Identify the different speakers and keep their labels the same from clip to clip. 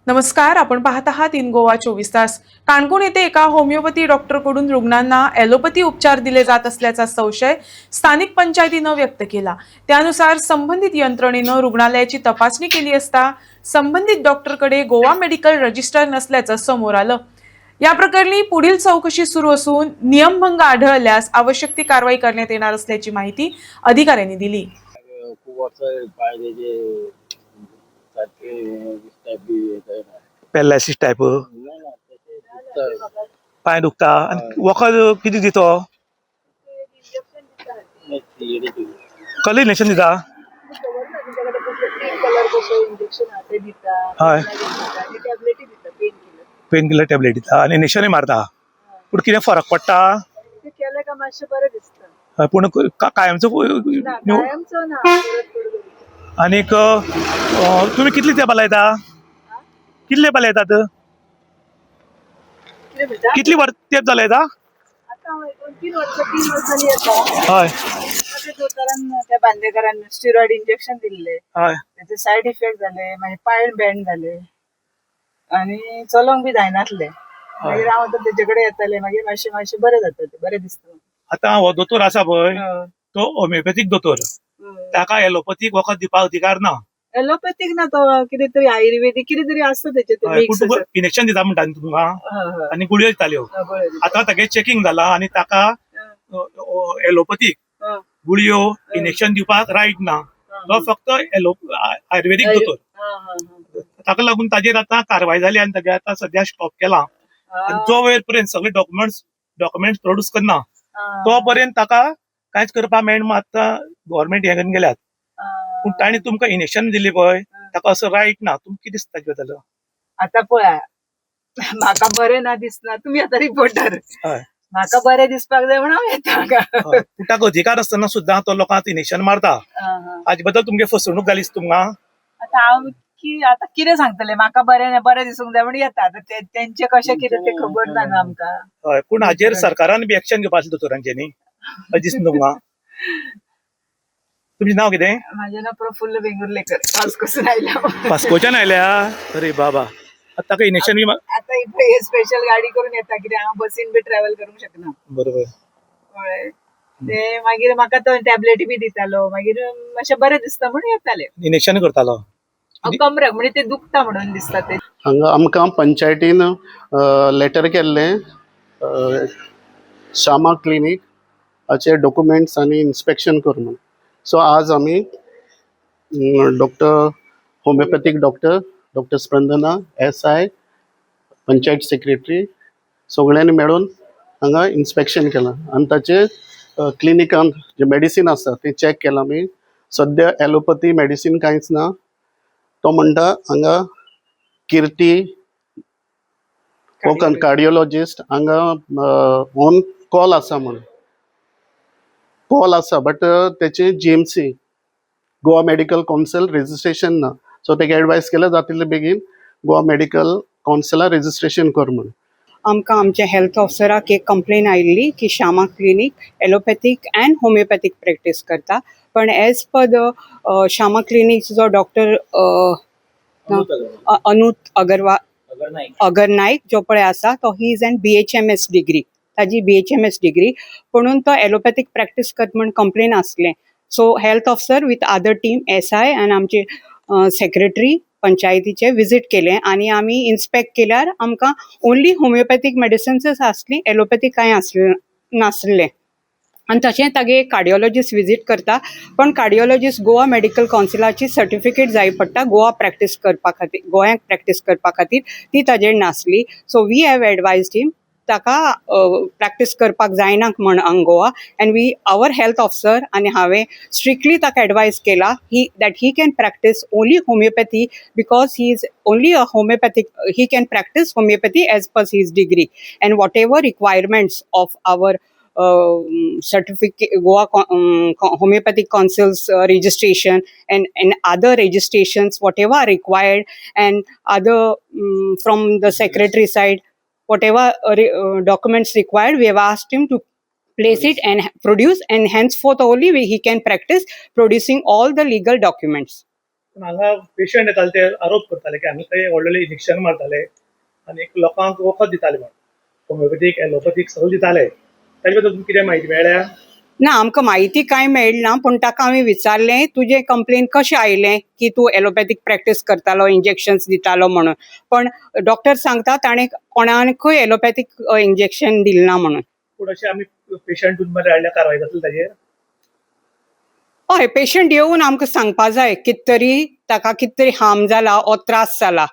Speaker 1: नमस्कार, आपण पाहत आहात इन गोवा 24 तास. काणकोण येथे एका होमिओपॅथी डॉक्टरकडून रुग्णांना ॲलोपॅथी उपचार दिले जात असल्याचा संशय स्थानिक पंचायतीनं व्यक्त केला. त्यानुसार संबंधित यंत्रणेनं रुग्णालयाची तपासणी केली असता संबंधित डॉक्टरकडे गोवा मेडिकल रजिस्टर नसल्याचं समोर आलं. या प्रकरणी पुढील चौकशी सुरू असून नियमभंग आढळल्यास आवश्यक ती कारवाई करण्यात येणार असल्याची माहिती अधिकाऱ्यांनी दिली.
Speaker 2: पॅरालिसिस टायप पाय दुखता आणि वखद किती दितो कलर इंजेक्शन दिता हय पेन किलर टॅबलेट दिता आणि इंजेक्शनय मारता पूण कितें फरक पडटा पूण कायमचो आनीक तुमी कितले तेंपां लायता कितले तेंपां लायतात कितली तेंप जाला येता हय
Speaker 3: त्या बांदेकरान स्टिरॉइड इंजेक्शन दिल्ले
Speaker 2: हय
Speaker 3: त्याचे साइड इफेक्ट झाले मागीर पाय बँड झाले आणि चलोंक बी जायनासले मागीर हांव आतां तेजे कडेन येताले मागीर मातशें मातशें बरें जाता ते बरें दिसता
Speaker 2: आतां हो दोतोर आसा पळय तो होमिओपॅथीक दोतोर ताका ॲलोपॅथीक वखद दिवपाक अधिकार ना
Speaker 3: ॲलोपॅथीक ना तो कितें तरी आयुर्वेदीक कितें तरी आसता तेचे
Speaker 2: इंजेक्शन दिता म्हणटा न्ही तुमकां आनी गुळयो दिताल्यो आतां तागे चेकिंग जाला आनी ताका ॲलोपॅथीक गुळयो इंजेक्शन दिवपाक रायट ना तो फक्त आयुर्वेदीक दोतोर ताका लागून ताजेर आतां कारवाय जाली आनी तागे आतां सध्या स्टॉप केला आनी जो वेळ पर्यंत सगळे डॉक्युमेंट्स प्रोड्यूस करना तो पर्यंत ताका कांयच करपाक मेळना. आतां गव्हर्नमेंट हे घेवन गेल्यात पूण ताणी तुमकां इंजेक्शन दिली पळय ताका असं रायट ना. तुमकां कितें दिसता जाल्यार
Speaker 3: आतां पळय म्हाका बरें ना दिसना तुमी आतां रिपोर्टर
Speaker 2: हय
Speaker 3: म्हाका बरें दिसपाक जाय म्हणून हांव येता
Speaker 2: पूण ताका अधिकार आसतना सुद्दां तो लोकांक इंजेक्शन मारता हाजे बद्दल तुमगे फसवणूक जाली तुमकां.
Speaker 3: आतां हांव आतां कितें सांगतलें म्हाका बरें दिसूंक जाय म्हणून येता आतां तेंचे कशें कितें तें खबर ना न्हू आमकां.
Speaker 2: हय पूण हाजेर सरकारान बी एक्शन घेवपाक दोतोरांचे न्ही अशें दिसता तुमकां. तुमचें नांव कितें?
Speaker 3: म्हाजें नांव प्रफुल्ल वेंगुर्लेकर वास्कोसून आयल्या
Speaker 2: वास्कोच्यान आयल्या. अरे बाबा आतां ताका इंजेक्शन बी
Speaker 3: आतां हे स्पेशल गाडी करून येता कित्याक हांव बसीन बी ट्रॅव्हल करूंक शकना.
Speaker 2: बरोबर
Speaker 3: कळ्ळें ते मागीर म्हाका तो टॅबलेटी बी दितालो मागीर मातशें बरें दिसता म्हणून येतालें.
Speaker 2: इंजेक्शन करतालो
Speaker 3: कमरेक म्हणजे ते दुखता म्हणून दिसता ते.
Speaker 4: हांगा आमकां पंचायतीन लेटर केल्लें श्यामा क्लिनीक हाचे डॉक्युमेंट्स आनी इन्स्पेक्शन कर म्हणून. सो आज आमी homeopathic doctor Spandana SI panchayat secretary सगळ्यांनी मेळून हांगा इन्स्पेक्शन केलां आनी ताचे क्लिनिकान जे मेडिसीन आसा तें चॅक केलां आमी. सद्या ॲलोपॅथी मेडिसीन कांयच ना. तो म्हणटा हांगा किर्ती कार्डिओलॉजिस्ट हांगा ऑन कॉल आसा म्हणून कॉल आसा बट तेचे GMC Goa medical council registration ना. सो तेका एडवायस केलें जातले बेगीन गोवा मेडिकल कावन्सिला रेजिस्ट्रेशन कर म्हणून.
Speaker 5: आमकां आमच्या हेल्थ ऑफिसराक एक कंप्लेन आयिल्ली की Shyama clinic allopathic and homeopathic practice करता पण एज पर द श्यामा क्लिनीकचो डॉक्टर अनूत अगर नाईक जो पळय आसा तो he is an BHMS degree ताजी BHMS डिग्री म्हणून तो ॲलोपॅथीक प्रॅक्टीस करता म्हण कंप्लेन आसलें. So health officer with other team SI आनी आमचे सेक्रेटरी पंचायतीचे विजीट केले आणि आम्ही इन्स्पेक्ट केल्यार आमकां ओन्ली होमिओपॅथीक मेडिसिन्सच आसली ॲलोपॅथीक कांय नासलें. आनी तशें तागे कार्डिओलॉजिस्ट विजीट करता पण कार्डिओलॉजिस्ट गोवा मेडिकल कावन्सिलाची सर्टिफिकेट जाय पडटा गोंयांत प्रॅक्टीस करपा खातीर ती ताजेर नासली. So we have advised him ताका प्रॅक्टीस करपाक जायना म्हण हांगा Goa and our health officer आनी हांवें स्ट्रिक्टली ताका एडवायज केला that he can practice only homeopathy because he is only a homeopathic he can practice homeopathy as per his degree and whatever requirements of our certificate Goa Homeopathic Council's registration and other registrations whatever are required and other from the secretary side whatever documents required we have asked him to place it and produce and henceforth only he can practice producing all the legal documents.
Speaker 2: पूण हांगा patient येताले ते आरोप करताले की हांगा थंय व्हडले इंजेक्शन मारताले आनी लोकांक वखद दिताले म्हण होमिओपॅथीक एलोपॅथीक सगळं दिताले ताजे बद्दल तुमकां कितें म्हायती मेळ्ळ्या?
Speaker 5: ना आमकां म्हायती कांय मेळना पूण ताका हांवें विचारलें तुजें कंप्लेन कशें आयलें की तूं एलोपॅथीक प्रॅक्टीस करतालो इंजेक्शन्स दितालो म्हणून पण डॉक्टर सांगता ताणें कोणाकूय एलोपॅथीक इंजेक्शन दिलें ना म्हणून.
Speaker 2: पूण अशें आमी पेशंट तुमचे हाडल्या कारवाय जातली ताजेर?
Speaker 5: हय पेशंट येवन आमकां सांगपा जाय कित तरी ताका कित तरी हार्म जाला ओ त्रास जाला.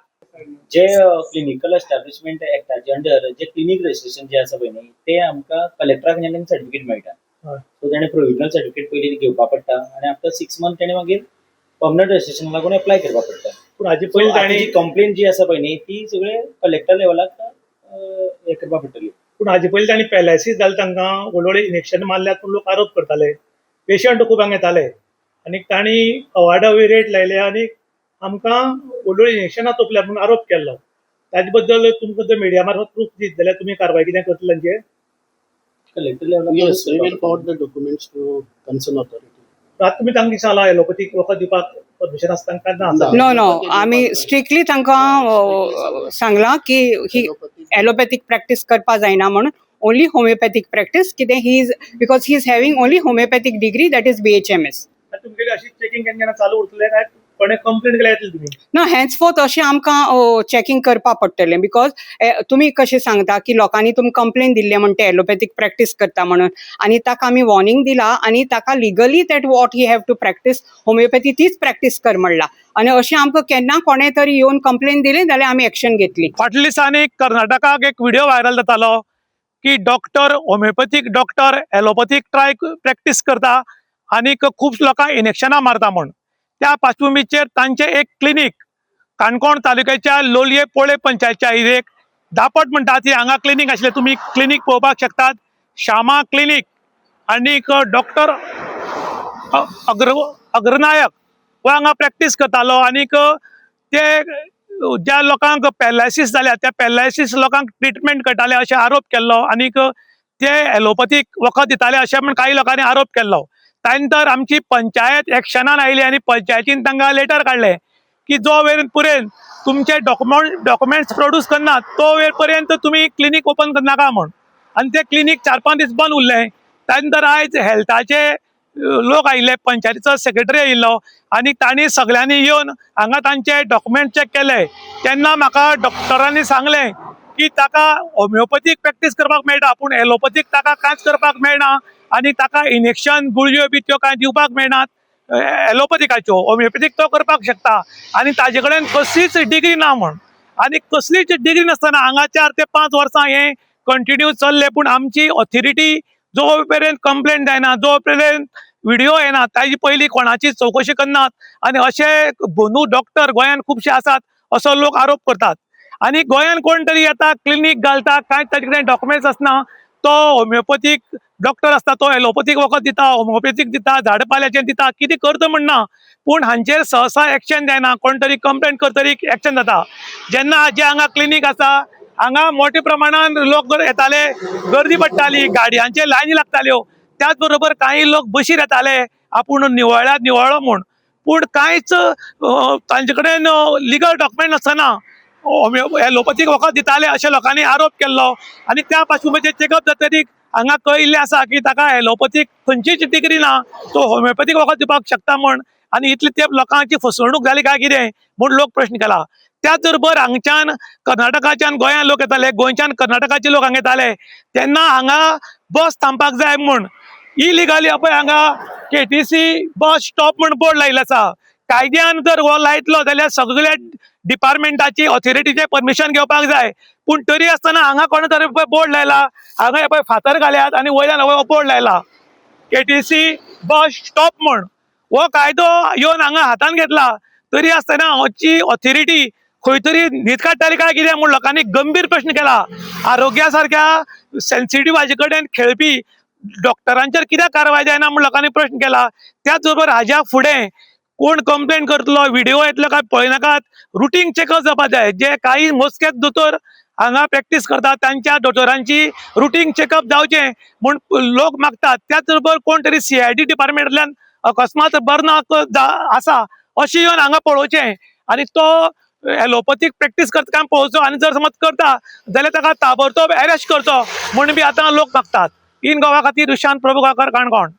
Speaker 6: जे क्लिनिकल एस्टॅब्लिशमेंट एक्टाचे अंडर जे क्लिनिक रजिस्ट्रेशन जे आसा पळय न्ही ते आमकां कलेक्टराक जेन्ना सर्टिफिकेट मेळटा
Speaker 2: हय.
Speaker 6: सो ताणें प्रोविजनल सर्टिफिकेट पयलीं घेवपा पडटा आनी आफ्टर 6 मंथ ताणें मागीर परमनंट रजिस्ट्रेशन लागून एप्लाय करपा पडटा.
Speaker 2: पूण हाजे पयलीं ताणी
Speaker 6: कंप्लेन जी आसा पळय न्ही ती सगळे कलेक्टर लेवलाक हे करपा पडटली.
Speaker 2: पूण हाजे पयलीं ताणी पॅरालायसीस जालें तांकां व्हडले इंजेक्शन मारल्यात पूण लोक आरोप करताले पेशंट खूब हांगा येताले आनी तांणी अवाडावी रेट लायले आनी आमकां व्हडली इंजेक्शनां तोपल्या म्हणून आरोप केल्लो. ताजे बद्दल तुमकां जर मिडिया मार्फत प्रूफ दीत जाल्यार तुमी कारवाय कितें करतले तांचेर?
Speaker 6: कलेक्टर लेवलाक
Speaker 4: Yes, we will forward the documents to concerned authority.
Speaker 2: आतां तुमी तांकां सांगला एलोपॅथीक वखद दिवपाक परमिशन आसता तांकां ना आसा.
Speaker 5: नो नो आमी स्ट्रिक्टली तांकां सांगलां की ही एलोपॅथीक प्रॅक्टीस करपा जायना म्हणून ओन्ली होमिओपॅथीक प्रॅक्टीस कितें he is because he is having only homeopathic degree that is BHMS.
Speaker 2: आतां तुमगेली अशी चेकिंग केन्ना चालू उरतले काय कोणें कंप्लेंट केल्या येतली तुमी?
Speaker 5: ना हेन्सफोर्थ अशें आमकां चॅकिंग करपा पडटलें बिकॉज तुमी कशें सांगता की लोकांनी तुमकां कंप्लेन दिल्ले म्हणून ते एलोपॅथीक प्रॅक्टीस करता म्हणून आनी ताका आमी वॉर्निंग दिला आनी ताका legally that what he have to practice homeopathy तीच प्रॅक्टीस कर म्हणला आनी अशें आमकां केन्ना कोणें तरी येवन कंप्लेन दिली जाल्यार आमी एक्शन घेतली.
Speaker 2: फाटल्या दिसांनी कर्नाटकाक एक व्हिडिओ व्हायरल जातालो की doctor homeopathic doctor allopathic practice करता आनीक खूब लोकांक इंजेक्शनां मारता म्हण. त्या पार्श्वभुमीचेर तांचे एक क्लिनीक काणकोण तालुक्याच्या लोलये पोळे पंचायतच्या एक दापट म्हणटा ती हांगा क्लिनीक आशिल्लें तुमी क्लिनीक पळोवपाक शकतात. श्यामा क्लिनीक आनीक डॉक्टर अग्रनायक हो हांगा प्रॅक्टीस करतालो आनीक ते ज्या लोकांक पॅरालायसीस जाल्या त्या पॅरालायसीस लोकांक ट्रिटमेंट करताले अशें आरोप केल्लो आनीक ते एलोपॅथीक वखद दिताले अशें म्हण काही लोकांनी आरोप केल्लो. त्यानंतर आमची पंचायत एक्शनान आयली आनी पंचायतीन तांकां लेटर काडले की जो वेळ पर्यंत तुमचे डॉक्युमेंट्स प्रोड्यूस करनात तो वेळ पर्यंत तुमी क्लिनीक ओपन करनाका म्हण. आनी ते क्लिनीक 4-5 दीस बंद उरलें. त्यानंतर आयज हेल्थाचे लोक आयिल्ले पंचायतीचो सेक्रेटरी आयिल्लो आनी तांणी सगळ्यांनी येवन हांगा तांचे डॉक्युमेंट चॅक केले. तेन्ना म्हाका डॉक्टरांनी सांगलें की ताका होमिओपॅथीक प्रॅक्टीस करपाक मेळटा पूण एलोपॅथीक ताका कांयच करपाक मेळना आनी ताका इंजेक्शन गुळयो बी त्यो कांय दिवपाक मेळनात एलोपॅथीकाच्यो. होमिओपॅथीक तो करपाक शकता आनी ताजे कडेन कसलीच डिग्री ना म्हण. आनी कसलीच डिग्री नासतना हांगा 4 ते 5 वर्सां हे कंटिन्यू चल्ले पूण आमची ऑथॉरिटी जो पर्यंत कंप्लेंट जायना जो पर्यंत व्हिडिओ येना ताजी पयलीं कोणाची चवकशी करनात आनी अशे बनू डॉक्टर गोंयान खुबशे आसात असो लोक आरोप करतात. आनी गोंयान कोण तरी येता क्लिनीक घालता कांय ताजे कडेन डॉक्युमेंट्स आसना तो होमिओपॅथीक डॉक्टर आसता तो एलोपॅथीक वखद दिता होमिओपॅथीक दिता झाडपाल्याचें दिता कितें करता म्हणना पूण हांचेर सहसा एक्शन जायना. कोण तरी कंप्लेंट करतरी एक्शन जाता. जेन्ना जे हांगा क्लिनीक आसा हांगा मोठ्या प्रमाणान लोक येताले गर्दी पडटाली गाडयांचे लायनी लागताल्यो त्याच बरोबर काही लोक बशीर येताले आपूण निवळ्यात निवळ्ळो म्हूण पूण कांयच तांचे कडेन लिगल डॉक्युमेंट नासतना एलोपॅथीक वखद दिताले अशें लोकांनी आरोप केल्लो आनी त्या पार्श्वभुमीचेर चेकअप जातकीर हांगा कळिल्लें आसा की ताका एलोपॅथीक खंयचीच डिग्री ना तो होमिओपॅथीक वखद दिवपाक शकता म्हण आनी इतले तेंप लोकांची फसवणूक जाली काय कितें म्हूण लोक प्रश्न केला. त्याच बरोबर हांगच्यान कर्नाटकाच्यान गोंयान लोक येताले गोंयच्यान कर्नाटकाचे लोक हांगा येताले तेन्ना हांगा बस थांबपाक जाय म्हूण इलिगली पळय हांगा KTC बस स्टॉप म्हूण बोर्ड लायिल्लो आसा. कायद्यान जर हो लायतलो जाल्यार सगळ्या डिपार्टमेंटाची ऑथॉरिटीचे परमिशन घेवपाक जाय पूण तरी आसतना हांगा कोणे तरी बोर्ड लायला हांगा हे पळय फातर घाल्यात आनी वयल्यान हो बोर्ड लायला KTC बस स्टॉप म्हूण. हो कायदो येवन हांगा हातान घेतला तरी आसतना हाची ऑथॉरिटी खंय तरी न्हीद काडटाली काय कितें म्हूण लोकांनी गंभीर प्रश्न केला. आरोग्या सारक्या सेन्सिटीव हाजे कडेन खेळपी डॉक्टरांचेर कित्याक कारवाय जायना म्हूण लोकांनी प्रश्न केला. त्याच बरोबर हाज्या फुडें कोण कंप्लेंट करतलो व्हिडिओ येतलो काय पळयनाकात रुटीन चेकअप जावपाक जाय. जे काही मोजकेच दोतोर हांगा प्रॅक्टीस करतात तांच्या दोतोरांची रुटीन चेकअप जावचें म्हूण लोक मागतात. त्याच बरोबर कोण तरी CID डिपार्टमेंटांतल्यान अकस्मात बरो आसा अशें येवन हांगा पळोवचें आनी तो एलोपॅथीक प्रॅक्टीस करता काय पळोवचो आनी जर समज करता जाल्यार ताका ताबडतोब अरेस्ट करचो म्हण बी आतां लोक मागतात. इन गोवा खातीर दुशांत प्रभुगाकर काणकोण.